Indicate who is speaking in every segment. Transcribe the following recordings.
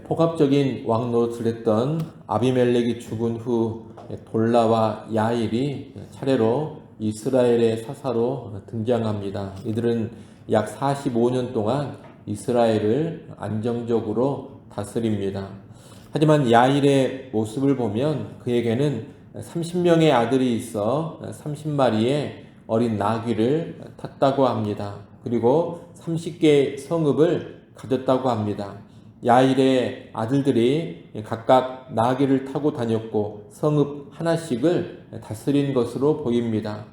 Speaker 1: 폭압적인 왕 노릇을 했던 아비멜렉이 죽은 후 돌라와 야일이 차례로 이스라엘의 사사로 등장합니다. 이들은 약 45년 동안 이스라엘을 안정적으로 다스립니다. 하지만 야일의 모습을 보면 그에게는 30명의 아들이 있어 30마리의 어린 나귀를 탔다고 합니다. 그리고 30개의 성읍을 가졌다고 합니다. 야일의 아들들이 각각 나귀를 타고 다녔고 성읍 하나씩을 다스린 것으로 보입니다.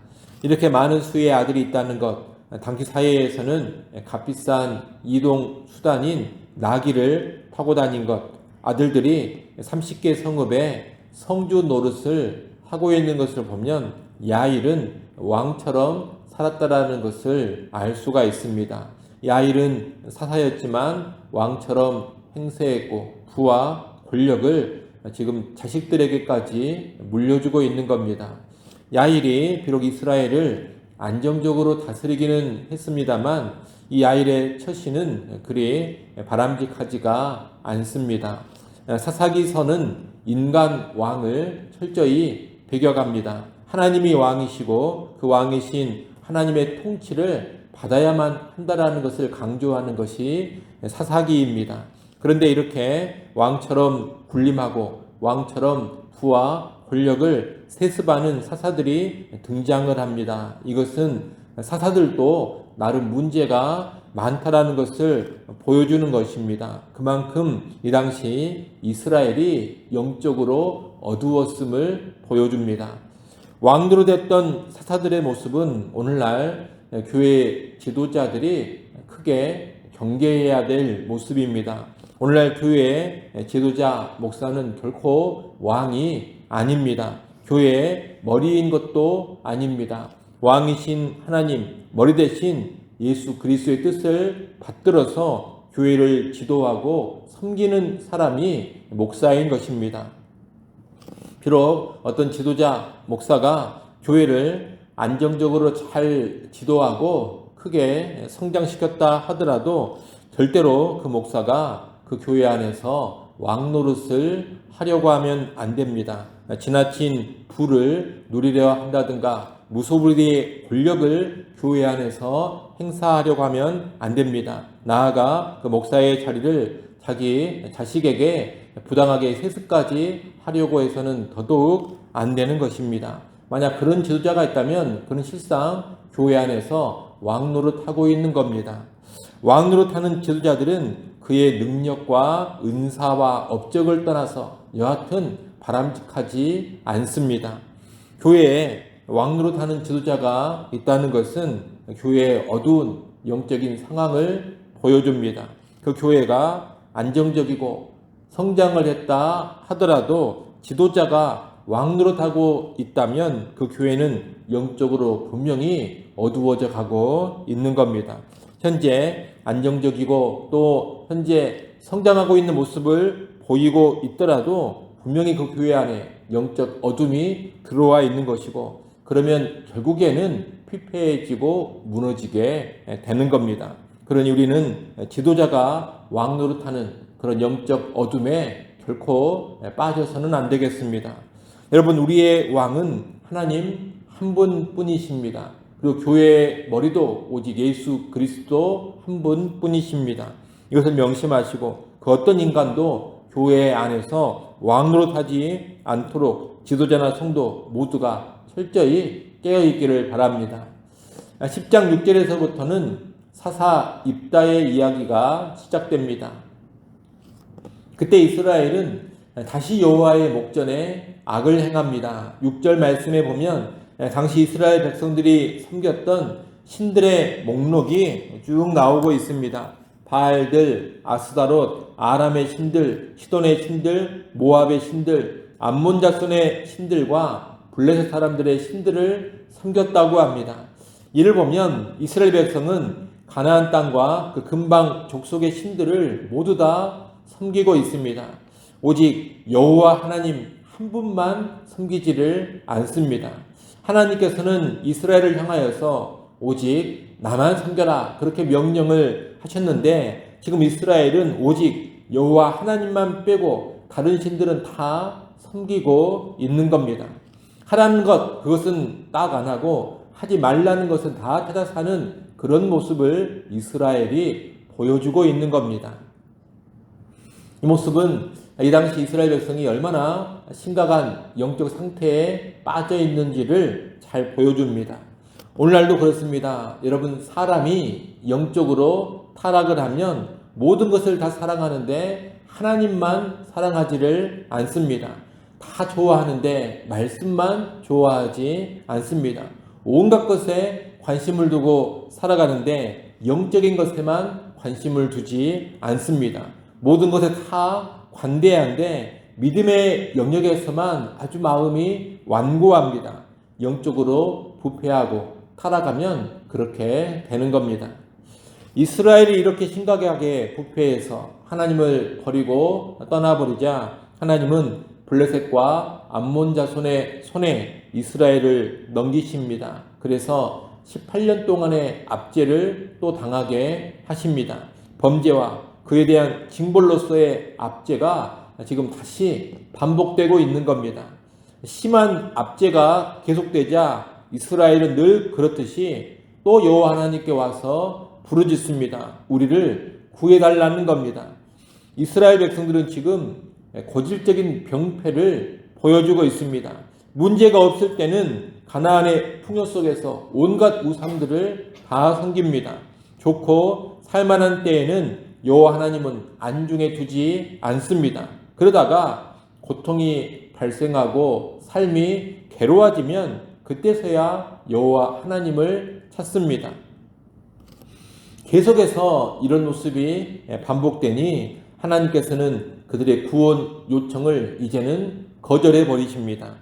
Speaker 1: 이렇게 많은 수의 아들이 있다는 것, 당시 사회에서는 값비싼 이동 수단인 나귀를 타고 다닌 것, 아들들이 30개 성읍에 성주 노릇을 하고 있는 것을 보면 야일은 왕처럼 살았다라는 것을 알 수가 있습니다. 야일은 사사였지만 왕처럼 행세했고 부와 권력을 지금 자식들에게까지 물려주고 있는 겁니다. 야일이 비록 이스라엘을 안정적으로 다스리기는 했습니다만 이 야일의 처신은 그리 바람직하지가 않습니다. 사사기서는 인간 왕을 철저히 배격합니다. 하나님이 왕이시고 그 왕이신 하나님의 통치를 받아야만 한다라는 것을 강조하는 것이 사사기입니다. 그런데 이렇게 왕처럼 군림하고 왕처럼 부와 권력을 세습하는 사사들이 등장을 합니다. 이것은 사사들도 나름 문제가 많다라는 것을 보여주는 것입니다. 그만큼 이 당시 이스라엘이 영적으로 어두웠음을 보여줍니다. 왕으로 됐던 사사들의 모습은 오늘날 교회 지도자들이 크게 경계해야 될 모습입니다. 오늘날 교회의 지도자, 목사는 결코 왕이 아닙니다. 교회의 머리인 것도 아닙니다. 왕이신 하나님, 머리 대신 예수 그리스도의 뜻을 받들어서 교회를 지도하고 섬기는 사람이 목사인 것입니다. 비록 어떤 지도자, 목사가 교회를 안정적으로 잘 지도하고 크게 성장시켰다 하더라도 절대로 그 목사가 그 교회 안에서 왕 노릇을 하려고 하면 안 됩니다. 지나친 부를 누리려 한다든가 무소불위의 권력을 교회 안에서 행사하려고 하면 안 됩니다. 나아가 그 목사의 자리를 자기 자식에게 부당하게 세습까지 하려고 해서는 더더욱 안 되는 것입니다. 만약 그런 지도자가 있다면 그는 실상 교회 안에서 왕 노릇하고 있는 겁니다. 왕 노릇하는 지도자들은 그의 능력과 은사와 업적을 떠나서 여하튼 바람직하지 않습니다. 교회에 왕 노릇하는 지도자가 있다는 것은 교회의 어두운 영적인 상황을 보여줍니다. 그 교회가 안정적이고 성장을 했다 하더라도 지도자가 왕 노릇하고 있다면 그 교회는 영적으로 분명히 어두워져 가고 있는 겁니다. 현재 안정적이고 또 현재 성장하고 있는 모습을 보이고 있더라도 분명히 그 교회 안에 영적 어둠이 들어와 있는 것이고 그러면 결국에는 피폐해지고 무너지게 되는 겁니다. 그러니 우리는 지도자가 왕 노릇하는 그런 영적 어둠에 결코 빠져서는 안 되겠습니다. 여러분, 우리의 왕은 하나님 한 분뿐이십니다. 그리고 교회의 머리도 오직 예수 그리스도 한 분뿐이십니다. 이것을 명심하시고 그 어떤 인간도 교회 안에서 왕 노릇하지 않도록 지도자나 성도 모두가 철저히 깨어있기를 바랍니다. 10장 6절에서부터는 사사 입다의 이야기가 시작됩니다. 그때 이스라엘은 다시 여호와의 목전에 악을 행합니다. 6절 말씀에 보면 당시 이스라엘 백성들이 섬겼던 신들의 목록이 쭉 나오고 있습니다. 바알들, 아스다롯, 아람의 신들, 시돈의 신들, 모압의 신들, 암몬 자손의 신들과 블레셋 사람들의 신들을 섬겼다고 합니다. 이를 보면 이스라엘 백성은 가나안 땅과 그 근방 족속의 신들을 모두 다 섬기고 있습니다. 오직 여호와 하나님 한 분만 섬기지를 않습니다. 하나님께서는 이스라엘을 향하여서 오직 나만 섬겨라 그렇게 명령을 하셨는데 지금 이스라엘은 오직 여호와 하나님만 빼고 다른 신들은 다 섬기고 있는 겁니다. 하라는 것, 그것은 딱 안 하고 하지 말라는 것은 다 찾아 사는 그런 모습을 이스라엘이 보여주고 있는 겁니다. 이 모습은 이 당시 이스라엘 백성이 얼마나 심각한 영적 상태에 빠져 있는지를 잘 보여줍니다. 오늘날도 그렇습니다. 여러분, 사람이 영적으로 타락을 하면 모든 것을 다 사랑하는데 하나님만 사랑하지를 않습니다. 다 좋아하는데 말씀만 좋아하지 않습니다. 온갖 것에 관심을 두고 살아가는데 영적인 것에만 관심을 두지 않습니다. 모든 것에 다 관대한데 믿음의 영역에서만 아주 마음이 완고합니다. 영적으로 부패하고 타락하면 그렇게 되는 겁니다. 이스라엘이 이렇게 심각하게 부패해서 하나님을 버리고 떠나버리자 하나님은 블레셋과 암몬 자손의 손에 이스라엘을 넘기십니다. 그래서 18년 동안의 압제를 또 당하게 하십니다. 범죄와 그에 대한 징벌로서의 압제가 지금 다시 반복되고 있는 겁니다. 심한 압제가 계속되자 이스라엘은 늘 그렇듯이 또 여호와 하나님께 와서 부르짖습니다. 우리를 구해달라는 겁니다. 이스라엘 백성들은 지금 고질적인 병폐를 보여주고 있습니다. 문제가 없을 때는 가나안의 풍요 속에서 온갖 우상들을 다 섬깁니다. 좋고 살만한 때에는 여호와 하나님은 안중에 두지 않습니다. 그러다가 고통이 발생하고 삶이 괴로워지면 그때서야 여호와 하나님을 찾습니다. 계속해서 이런 모습이 반복되니 하나님께서는 그들의 구원 요청을 이제는 거절해 버리십니다.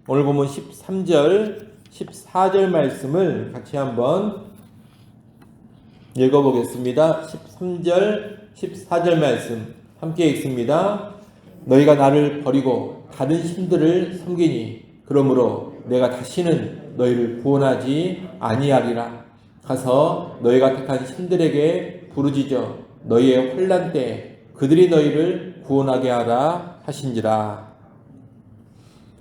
Speaker 1: 오늘 보면 13절, 14절 말씀을 같이 한번 읽어보겠습니다. 13절, 14절 말씀 함께 읽습니다. 너희가 나를 버리고 다른 신들을 섬기니 그러므로 내가 다시는 너희를 구원하지 아니하리라. 가서 너희가 택한 신들에게 부르짖어 너희의 환난 때에 그들이 너희를 구원하게 하라 하신지라.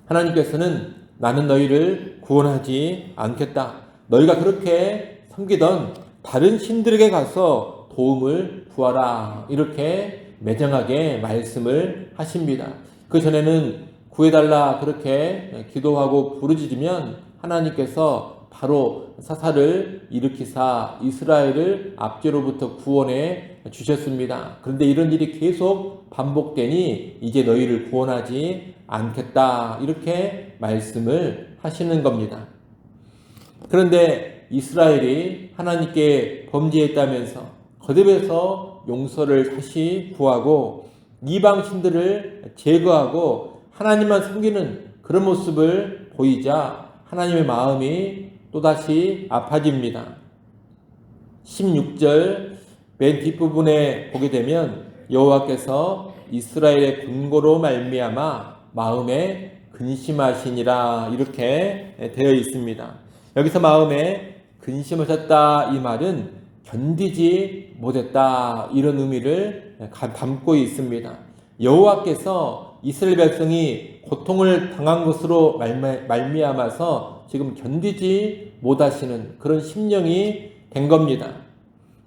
Speaker 1: 하나님께서는 나는 너희를 구원하지 않겠다. 너희가 그렇게 섬기던 다른 신들에게 가서 도움을 구하라. 이렇게 매정하게 말씀을 하십니다. 그 전에는 구해달라 그렇게 기도하고 부르짖으면 하나님께서 바로 사사를 일으키사 이스라엘을 압제로부터 구원해 주셨습니다. 그런데 이런 일이 계속 반복되니 이제 너희를 구원하지 않겠다 이렇게 말씀을 하시는 겁니다. 그런데 이스라엘이 하나님께 범죄했다면서 거듭해서 용서를 다시 구하고 이방 신들을 제거하고 하나님만 섬기는 그런 모습을 보이자 하나님의 마음이 또다시 아파집니다. 16절 맨 뒷부분에 보게 되면 여호와께서 이스라엘의 군고로 말미암아 마음에 근심하시니라 이렇게 되어 있습니다. 여기서 마음에 근심하셨다 이 말은 견디지 못했다 이런 의미를 담고 있습니다. 여호와께서 이스라엘 백성이 고통을 당한 것으로 말미암아서 지금 견디지 못하시는 그런 심령이 된 겁니다.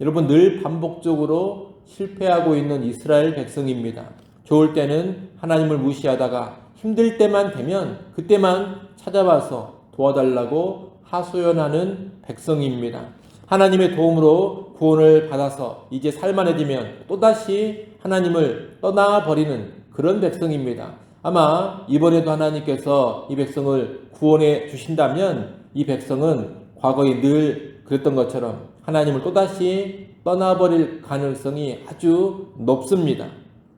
Speaker 1: 여러분 늘 반복적으로 실패하고 있는 이스라엘 백성입니다. 좋을 때는 하나님을 무시하다가 힘들 때만 되면 그때만 찾아와서 도와달라고 하소연하는 백성입니다. 하나님의 도움으로 구원을 받아서 이제 살만해지면 또다시 하나님을 떠나버리는 그런 백성입니다. 아마 이번에도 하나님께서 이 백성을 구원해 주신다면 이 백성은 과거에 늘 그랬던 것처럼 하나님을 또다시 떠나버릴 가능성이 아주 높습니다.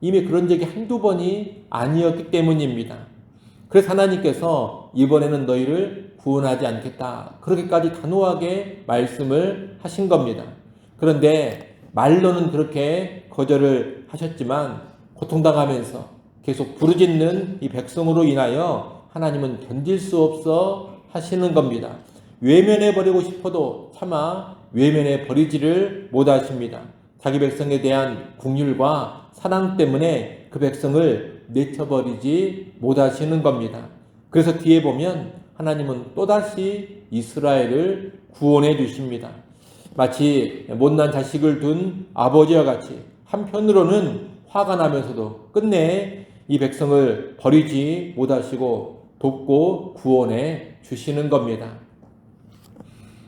Speaker 1: 이미 그런 적이 한두 번이 아니었기 때문입니다. 그래서 하나님께서 이번에는 너희를 구원하지 않겠다. 그렇게까지 단호하게 말씀을 하신 겁니다. 그런데 말로는 그렇게 거절을 하셨지만 고통당하면서 계속 부르짖는 이 백성으로 인하여 하나님은 견딜 수 없어 하시는 겁니다. 외면해 버리고 싶어도 차마 외면해 버리지를 못하십니다. 자기 백성에 대한 긍휼과 사랑 때문에 그 백성을 내쳐버리지 못하시는 겁니다. 그래서 뒤에 보면 하나님은 또다시 이스라엘을 구원해 주십니다. 마치 못난 자식을 둔 아버지와 같이 한편으로는 화가 나면서도 끝내 이 백성을 버리지 못하시고 돕고 구원해 주시는 겁니다.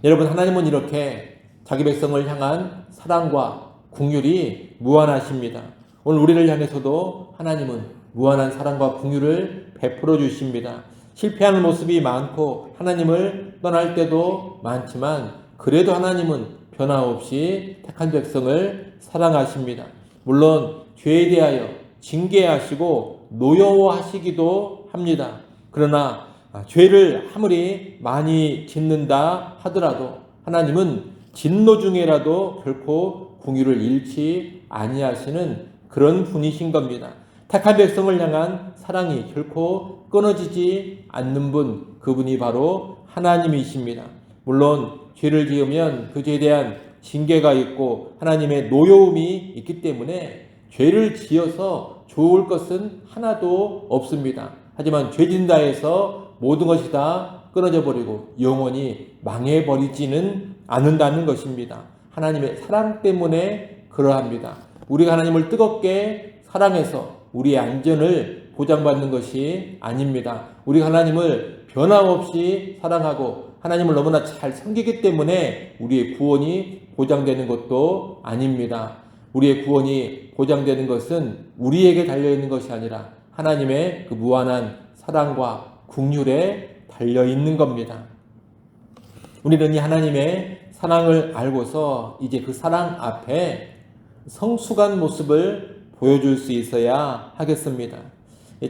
Speaker 1: 여러분, 하나님은 이렇게 자기 백성을 향한 사랑과 긍휼이 무한하십니다. 오늘 우리를 향해서도 하나님은 무한한 사랑과 긍휼을 베풀어 주십니다. 실패하는 모습이 많고 하나님을 떠날 때도 많지만 그래도 하나님은 변함없이 택한 백성을 사랑하십니다. 물론 죄에 대하여 징계하시고 노여워하시기도 합니다. 그러나 죄를 아무리 많이 짓는다 하더라도 하나님은 진노 중에라도 결코 긍휼을 잃지 아니하시는 그런 분이신 겁니다. 택한 백성을 향한 사랑이 결코 끊어지지 않는 분, 그분이 바로 하나님이십니다. 물론 죄를 지으면 그 죄에 대한 징계가 있고 하나님의 노여움이 있기 때문에 죄를 지어서 좋을 것은 하나도 없습니다. 하지만 죄 짓는다 해서 모든 것이 다 끊어져 버리고 영원히 망해버리지는 않는다는 것입니다. 하나님의 사랑 때문에 그러합니다. 우리가 하나님을 뜨겁게 사랑해서 우리의 안전을 보장받는 것이 아닙니다. 우리가 하나님을 변함없이 사랑하고 하나님을 너무나 잘 섬기기 때문에 우리의 구원이 보장되는 것도 아닙니다. 우리의 구원이 보장되는 것은 우리에게 달려있는 것이 아니라 하나님의 그 무한한 사랑과 긍휼에 달려있는 겁니다. 우리는 이 하나님의 사랑을 알고서 이제 그 사랑 앞에 성숙한 모습을 보여줄 수 있어야 하겠습니다.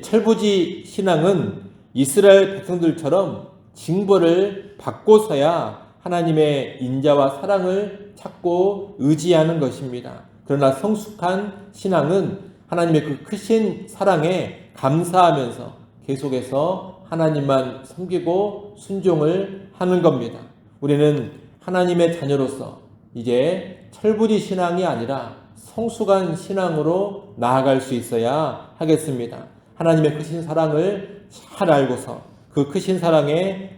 Speaker 1: 철부지 신앙은 이스라엘 백성들처럼 징벌을 받고서야 하나님의 인자와 사랑을 찾고 의지하는 것입니다. 그러나 성숙한 신앙은 하나님의 그 크신 사랑에 감사하면서 계속해서 하나님만 섬기고 순종을 하는 겁니다. 우리는 하나님의 자녀로서 이제 철부지 신앙이 아니라 성숙한 신앙으로 나아갈 수 있어야 하겠습니다. 하나님의 크신 사랑을 잘 알고서 그 크신 사랑에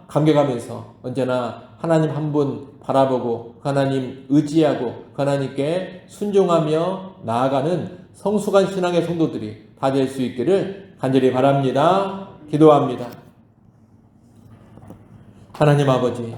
Speaker 1: 감격하면서 언제나 하나님 한 분 바라보고 그 하나님 의지하고 그 하나님께 순종하며 나아가는 성숙한 신앙의 성도들이 다 될 수 있기를 간절히 바랍니다. 기도합니다. 하나님 아버지,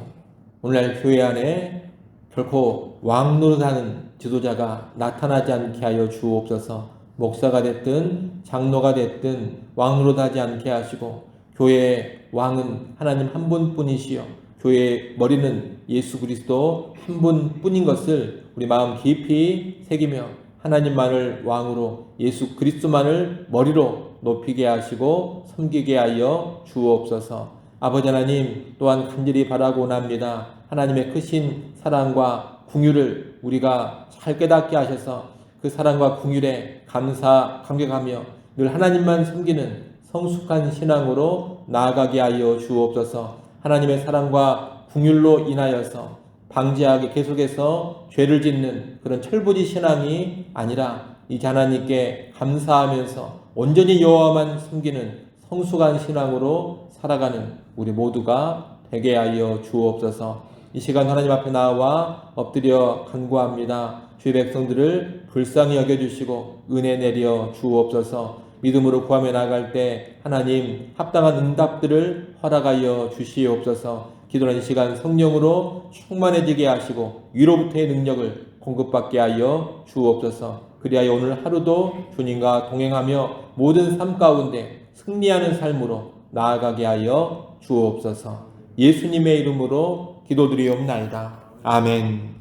Speaker 1: 오늘날 교회 안에 결코 왕 노릇하는 지도자가 나타나지 않게 하여 주옵소서. 목사가 됐든 장로가 됐든 왕 노릇하지 않게 하시고 교회의 왕은 하나님 한 분뿐이시여 교회의 머리는 예수 그리스도 한 분뿐인 것을 우리 마음 깊이 새기며 하나님만을 왕으로 예수 그리스도만을 머리로 높이게 하시고 섬기게 하여 주옵소서. 아버지 하나님, 또한 간절히 바라고 납니다. 하나님의 크신 사랑과 긍휼을 우리가 잘 깨닫게 하셔서 그 사랑과 긍휼에 감격하며 늘 하나님만 섬기는 성숙한 신앙으로 나아가게 하여 주옵소서. 하나님의 사랑과 긍휼로 인하여서 방지하게 계속해서 죄를 짓는 그런 철부지 신앙이 아니라 이제 하나님께 감사하면서 온전히 여호와만 섬기는 성숙한 신앙으로 살아가는 우리 모두가 되게 하여 주옵소서. 이 시간 하나님 앞에 나와 엎드려 간구합니다. 주의 백성들을 불쌍히 여겨주시고 은혜 내려 주옵소서. 믿음으로 구하며 나아갈 때 하나님 합당한 응답들을 허락하여 주시옵소서. 기도하는 시간 성령으로 충만해지게 하시고 위로부터의 능력을 공급받게 하여 주옵소서. 그리하여 오늘 하루도 주님과 동행하며 모든 삶 가운데 승리하는 삶으로 나아가게 하여 주옵소서. 예수님의 이름으로 기도드리옵나이다. 아멘.